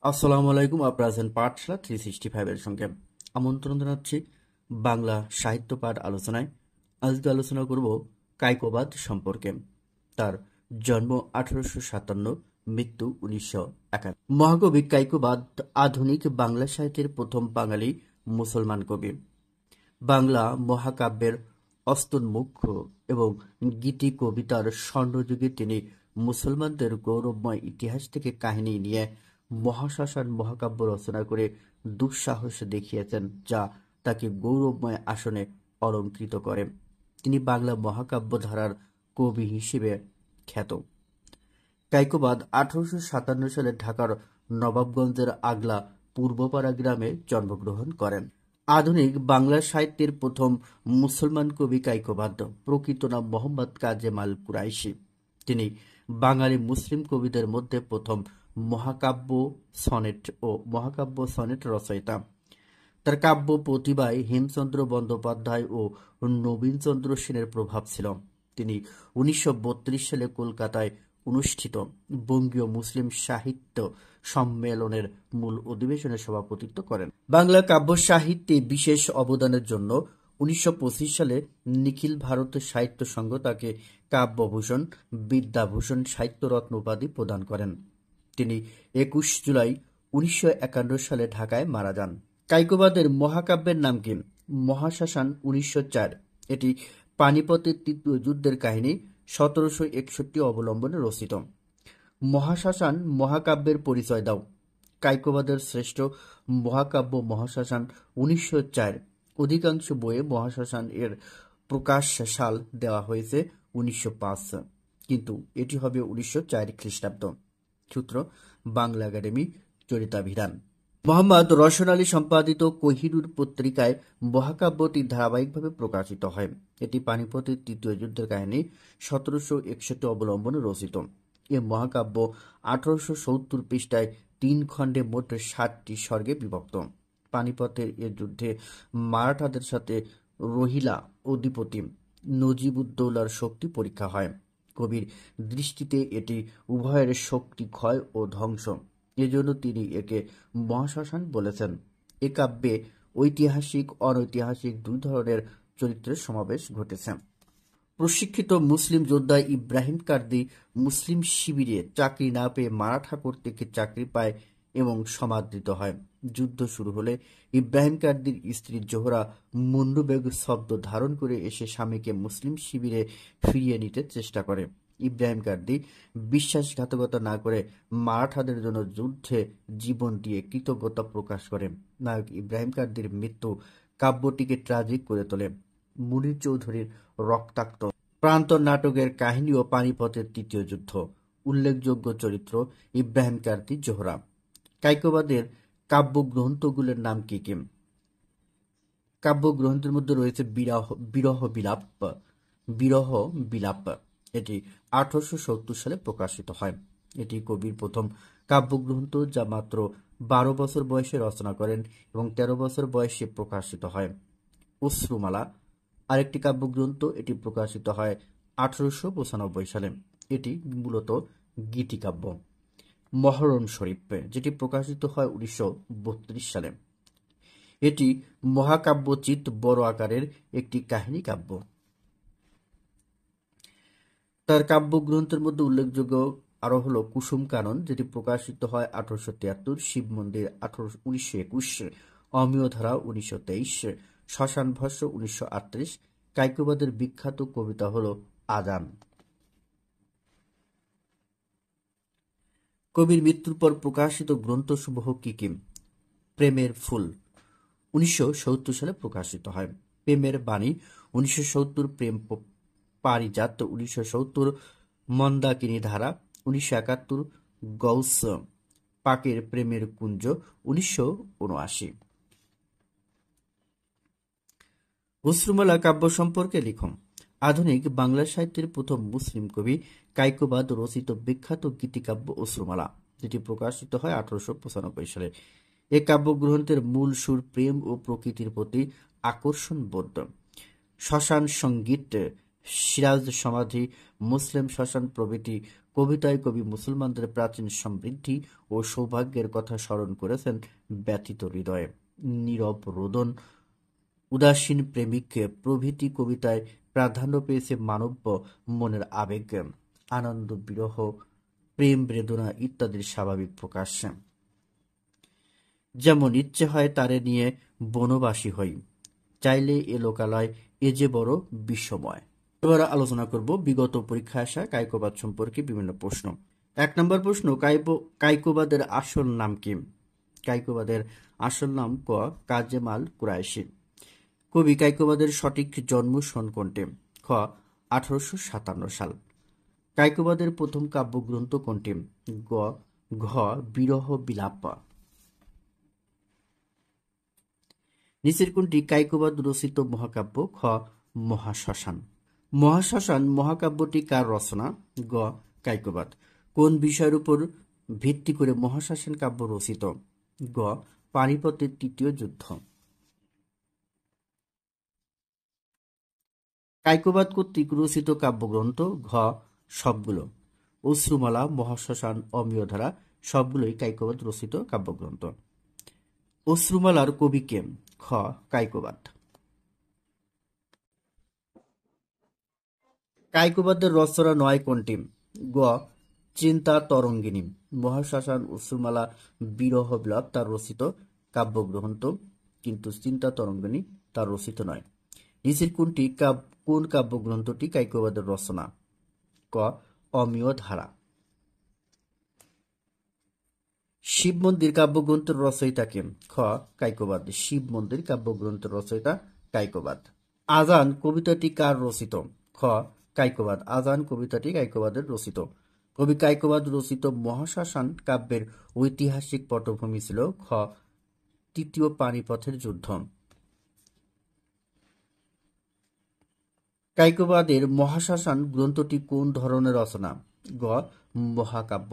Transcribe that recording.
আসসালামু আলাইকুম। আপনারা আছেন পাঠশালা 365 এর সঙ্গে। আমন্ত্রণ জানাচ্ছি বাংলা সাহিত্য পাঠ আলোচনায়। আজকে আলোচনা করব কায়কোবাদ সম্পর্কে। তার জন্ম 1857, মৃত্যু 1951। মহাকবি কায়কোবাদ আধুনিক বাংলা সাহিত্যের প্রথম বাঙালি মুসলমান কবি। বাংলা মহাকাব্যের অস্তোন্মুখ এবং গীতি কবিতার স্বর্ণযুগে তিনি মুসলমানদের গৌরবময় ইতিহাস থেকে কাহিনী নিয়ে মহাশ্মশান মহাকাব্য রচনা করে দুঃসাহস দেখিয়েছেন, যা তাকে গৌরবময় আসনে অলঙ্কৃত করে। তিনি বাংলা মহাকাব্য ধারার কবি হিসেবে খ্যাত। কায়কোবাদ 1857 সালে ঢাকার নবাবগঞ্জের আগলা পূর্বপাড়া গ্রামে জন্মগ্রহণ করেন। আধুনিক বাংলা সাহিত্যের প্রথম মুসলমান কবি কায়কোবাদ। প্রকৃত নাম মোহাম্মদ কাজেমাল কুরাইশি। তিনি বাঙালি মুসলিম কবিদের মধ্যে প্রথম মহাকাব্য সনেট রচয়িতা। তার কাব্য প্রতিভায় হেমচন্দ্র বন্দ্যোপাধ্যায় ও নবীনচন্দ্র সেনের প্রভাব ছিল। তিনি 1932 সালে কলকাতায় অনুষ্ঠিত বঙ্গীয় মুসলিম সাহিত্য সম্মেলনের মূল অধিবেশনে সভাপতিত্ব করেন। বাংলা কাব্য সাহিত্যে বিশেষ অবদানের জন্য 1925 সালে নিখিল ভারত সাহিত্য সংঘ তাকে কাব্যভূষণ, বিদ্যাভূষণ, সাহিত্যরত্ন উপাধি প্রদান করেন। তিনি 21 জুলাই 1951 সালে ঢাকায় মারা যান। কায়কোবাদের মহাকাব্যের নাম কি? মহাশ্মশান 1904। এটি পানিপথের তৃতীয় যুদ্ধের কাহিনী 1761 অবলম্বনে রচিত। মহাশ্মশান মহাকাব্যের পরিচয় দাও। কায়কোবাদের শ্রেষ্ঠ মহাকাব্য মহাশ্মশান 1904। অধিকাংশ বইয়ে মহাশ্মশান এর প্রকাশ সাল দেওয়া হয়েছে 1905, কিন্তু এটি হবে 1904 খ্রিস্টাব্দ। সূত্র বাংলা একাডেমি চরিতাভিধান। মোহাম্মদ রওশন আলী সম্পাদিত কোহিনূর পত্রিকায় মহাকাব্যটি ধারাবাহিকভাবে প্রকাশিত হয়। এটি পানিপথের তৃতীয় যুদ্ধের কাহিনী 1761 অবলম্বনে রচিত। এ মহাকাব্য 1870 পৃষ্ঠায় 3 খণ্ডে মোট 7টি সর্গে বিভক্ত। পানিপথের এ যুদ্ধে মারাঠাদের সাথে রোহিলা অধিপতি নজিবউদ্দৌলার শক্তি পরীক্ষা হয়। কবির দৃষ্টিতে এটি উভয়ের শক্তি ক্ষয় ও ধ্বংস, এজন্য তিনি একে মহাশ্মশান বলেছেন। এ কাব্যে ঐতিহাসিক অনৈতিহাসিক দুই ধরনের চরিত্রের সমাবেশ ঘটেছে। প্রশিক্ষিত মুসলিম যোদ্ধা ইব্রাহিম কার্দি মুসলিম শিবিরে চাকরি না পেয়ে মারাঠা কর্তৃক চাকরি পায় এবং সমাদৃত হয়। যুদ্ধ শুরু হলে ইব্রাহিম কার্দির স্ত্রী জোহরা মুন্নুবেগ শব্দ ধারণ করে এসে স্বামীকে মুসলিম শিবিরে ফিরিয়ে নিতে চেষ্টা করে। ইব্রাহিম কার্দি বিশ্বাসঘাতকতা না করে মারাঠাদের জন্য যুদ্ধে জীবন দিয়ে কৃতজ্ঞতা প্রকাশ করে। নায়ক ইব্রাহিম কার্দির মৃত্যু কাব্যটিকে ট্র্যাজিক করে তোলে। মুনির চৌধুরীর রক্তাক্ত প্রান্তর নাটকের কাহিনী ও পানিপথের তৃতীয় যুদ্ধ। উল্লেখযোগ্য চরিত্র ইব্রাহিম কার্দি, জোহরা। কায়কোবাদের কাব্যগ্রন্থগুলোর নাম কি কি? কাব্যগ্রন্থের মধ্যে রয়েছে বিরহ বিলাপ। এটি 1870 সালে প্রকাশিত হয়। এটি কবির প্রথম কাব্যগ্রন্থ, যা মাত্র 12 বছর বয়সে রচনা করেন এবং 13 বছর বয়সে প্রকাশিত হয়। অশ্রুমালা আরেকটি কাব্যগ্রন্থ। এটি প্রকাশিত হয় 1895 সালে। এটি মূলত গীতিকাব্য। মহরণ শরীফ, যেটি প্রকাশিত হয় 1932 সালে। এটি মহাকাব্যচিত বড় আকারের একটি কাহিনী কাব্য। তার কাব্যগ্রন্থের মধ্যে উল্লেখযোগ্য আরো হলো কুসুম কানন, যেটি প্রকাশিত হয় 1873, শিব মন্দির 1921, অমিয় ধারা 1923, শ্মশান ভস্য 1938। কায়কোবাদের বিখ্যাত কবিতা হলো আজান। কবির মৃত্যুর পর প্রকাশিত গ্রন্থসমূহ কি কি? প্রেমের ফুল 1970 সালে প্রকাশিত হয়। প্রেমের বাণী 1970, প্রেম পারিজাত 1970, মন্দাকিনী ধারা 1971, গৌস পাকের প্রেমের কুঞ্জ 1979। অশ্রুমালা কাব্য সম্পর্কে লিখুন। আধুনিক বাংলা সাহিত্যের প্রথম মুসলিম কবি কায়কোবাদ রচিত বিখ্যাত গীতিকাব্য অশ্রুমালা, যেটি প্রকাশিত হয় 1895 সালে। এ কাব্যগ্রন্থের মূল সুর প্রেম ও প্রকৃতির প্রতি আকর্ষণ বোধ। শ্মশান সঙ্গীত, সিরাজ সমাধি, মুসলিম শ্মশান প্রভৃতি কবিতায় কবি মুসলমানদের প্রাচীন সমৃদ্ধি ও সৌভাগ্যের কথা স্মরণ করেছেন ব্যথিত হৃদয়ে। নীরব রোদন, উদাসীন প্রেমিক প্রভৃতি কবিতায় প্রাধান্য পেয়েছে মানব্য মনের আবেগ, আনন্দ, বিরহ, প্রেম, বেদনা ইত্যাদির স্বাভাবিক প্রকাশ। যেমন ইচ্ছে হয় তারে নিয়ে বনবাসী হই, চাইলে এ লোকালয় এ যে বড় বিস্ময়। এবার আলোচনা করব বিগত পরীক্ষায় আসা কায়কোবাদ সম্পর্কে বিভিন্ন প্রশ্ন। 1 নম্বর প্রশ্ন, কায়কোবাদের আসল নাম কি? কায়কোবাদের আসল নাম ক কাজেমাল কুরাইশি। কবি কায়কোবাদের সঠিক জন্ম সন কোনটি? খ 1857 সাল। কায়কোবাদের প্রথম কাব্যগ্রন্থ কোনটি? ঘ বিরহ বিলাপ। নিচের কোনটি কায়কোবাদ রচিত মহাকাব্য? খ মহাশ্মশান। মহাশ্মশান মহাকাব্যটি কার রচনা? গ কায়কোবাদ। কোন বিষয়ের উপর ভিত্তি করে মহাশ্মশান কাব্য রচিত? গ পানিপথের তৃতীয় যুদ্ধ। কায়কোবাদ কর্তৃক রচিত কাব্যগ্রন্থ? ঘ সবগুলো। অশ্রুমালা, মহাশ্মশান, অমিয়ধারা সবগুলোই কায়কোবাদ রচিত কাব্যগ্রন্থ। অশ্রুমালার কবি কে? খ কায়কোবাদ। কায়কোবাদের রচনা নয় কোনটি? গ চিন্তা তরঙ্গিনী। মহাশ্মশান, অশ্রুমালা, বিরহ বিলাপ তার রচিত কাব্যগ্রন্থ, কিন্তু চিন্তা তরঙ্গিনী তার রচিত নয়। নিচের কোন কাব্যগ্রন্থটি কায়কোবাদের রচনা? ক অমিয় ধারা। শিব মন্দির কাব্যগ্রন্থের রচয়িতা কে? খ কায়কোবাদ। শিব মন্দির কাব্যগ্রন্থের রচয়িতা কায়কোবাদ। আজান কবিতাটি কার রচিত? খ কায়কোবাদ। আজান কবিতাটি কায়কোবাদের রচিত। কবি কায়কোবাদ রচিত মহাশ্মশান কাব্যের ঐতিহাসিক পটভূমি ছিল খ তৃতীয় পানিপথের যুদ্ধ। কায়কোবাদের মহাশ্মশান গ্রন্থটি কোন ধরনের রচনা? গ মহাকাব্য।